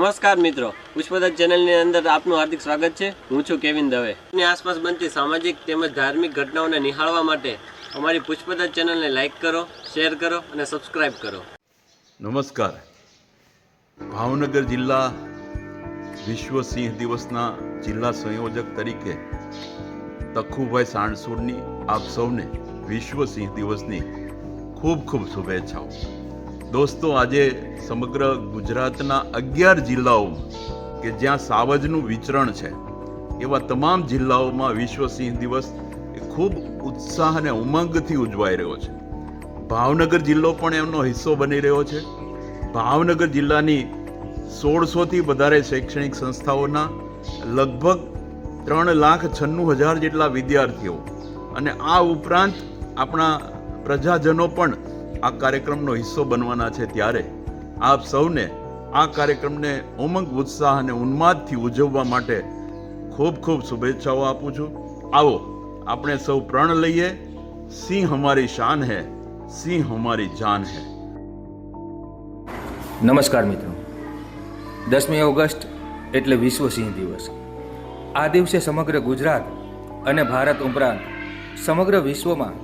નમસ્કાર મિત્રો, પુષ્પદત્ત ચેનલની અંદર આપનું હાર્દિક સ્વાગત છે। હું છું કેવિન દવે। ની આસપાસ બનતી સામાજિક તેમજ ધાર્મિક ઘટનાઓને નિહાળવા માટે અમારી પુષ્પદત્ત ચેનલને લાઈક કરો, શેર કરો અને સબસ્ક્રાઇબ કરો। નમસ્કાર। ભાવનગર જિલ્લા વિશ્વ સિંહ દિવસના જિલ્લા સંયોજક તરીકે તખુભાઈ સાણસુરની આપ સૌને વિશ્વ સિંહ દિવસની ખૂબ ખૂબ શુભેચ્છાઓ। દોસ્તો, આજે સમગ્ર ગુજરાતના 11 જિલ્લાઓમાં કે જ્યાં સાવજનું વિચરણ છે એવા તમામ જિલ્લાઓમાં વિશ્વ સિંહ દિવસ એ ખૂબ ઉત્સાહ અને ઉમંગથી ઉજવાઈ રહ્યો છે। ભાવનગર જિલ્લો પણ એમનો હિસ્સો બની રહ્યો છે। ભાવનગર જિલ્લાની 1600થી વધારે શૈક્ષણિક સંસ્થાઓના લગભગ 3,96,000 જેટલા વિદ્યાર્થીઓ અને આ ઉપરાંત આપણા પ્રજાજનો પણ આ કાર્યક્રમનો હિસ્સો બનવાના છે। ત્યારે આપ સૌને આ કાર્યક્રમને ઉમંગ, ઉત્સાહ અને ઉન્માદથી ઉજવવા માટે ખૂબ ખૂબ શુભેચ્છાઓ આપું છું। આવો આપણે સૌ પ્રણ લઈએ, સિંહ હમારી શાન હૈ, સિંહ હમારી જાન હૈ। નમસ્કાર મિત્રો, 10મી ઓગસ્ટ એટલે વિશ્વ સિંહ દિવસ। આ દિવસે સમગ્ર ગુજરાત અને ભારત ઉપરાંત સમગ્ર વિશ્વમાં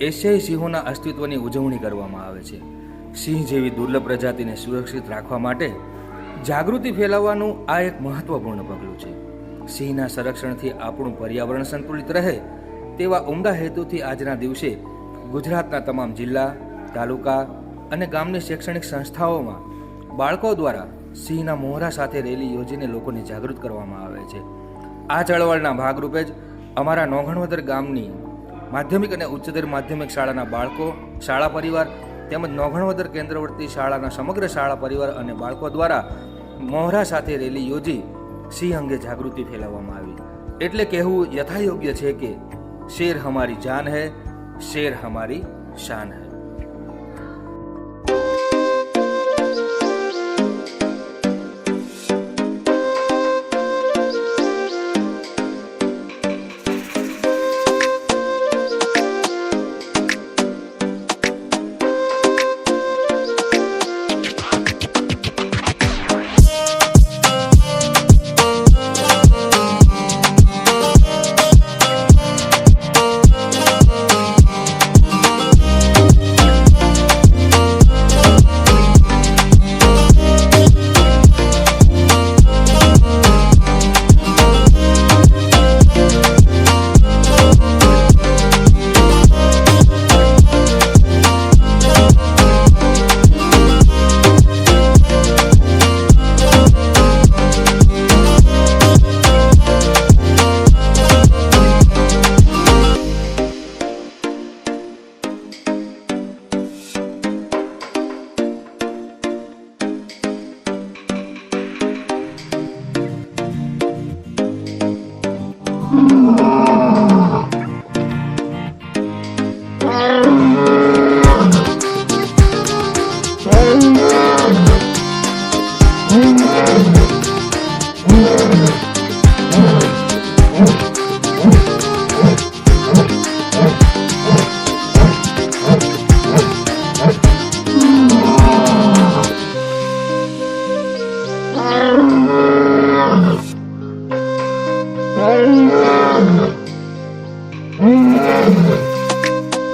એશિયાઈ સિંહોના અસ્તિત્વની ઉજવણી કરવામાં આવે છે। સિંહ જેવી દુર્લભ પ્રજાતિને સુરક્ષિત રાખવા માટે જાગૃતિ ફેલાવવાનું આ એક મહત્વપૂર્ણ પગલું છે। સિંહના સંરક્ષણથી આપણું પર્યાવરણ સંતુલિત રહે તેવા ઉમદા હેતુથી આજના દિવસે ગુજરાતના તમામ જિલ્લા, તાલુકા અને ગામની શૈક્ષણિક સંસ્થાઓમાં બાળકો દ્વારા સિંહના મોહરા સાથે રેલી યોજીને લોકોને જાગૃત કરવામાં આવે છે। આ ચળવળના ભાગરૂપે જ અમારા નોઘણવદર ગામની માધ્યમિક અને ઉચ્ચતર માધ્યમિક શાળાના બાળકો, શાળા પરિવાર તેમજ નોઘણવદર કેન્દ્રવર્તી શાળાના સમગ્ર શાળા પરિવાર અને બાળકો દ્વારા મોહરા સાથે રેલી યોજી સિંહ અંગે જાગૃતિ ફેલાવવામાં આવી। એટલે કહેવું યથાયોગ્ય છે કે શેર હમારી જાન હૈ, શેર હમારી શાન હૈ।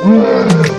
Mm-hmm.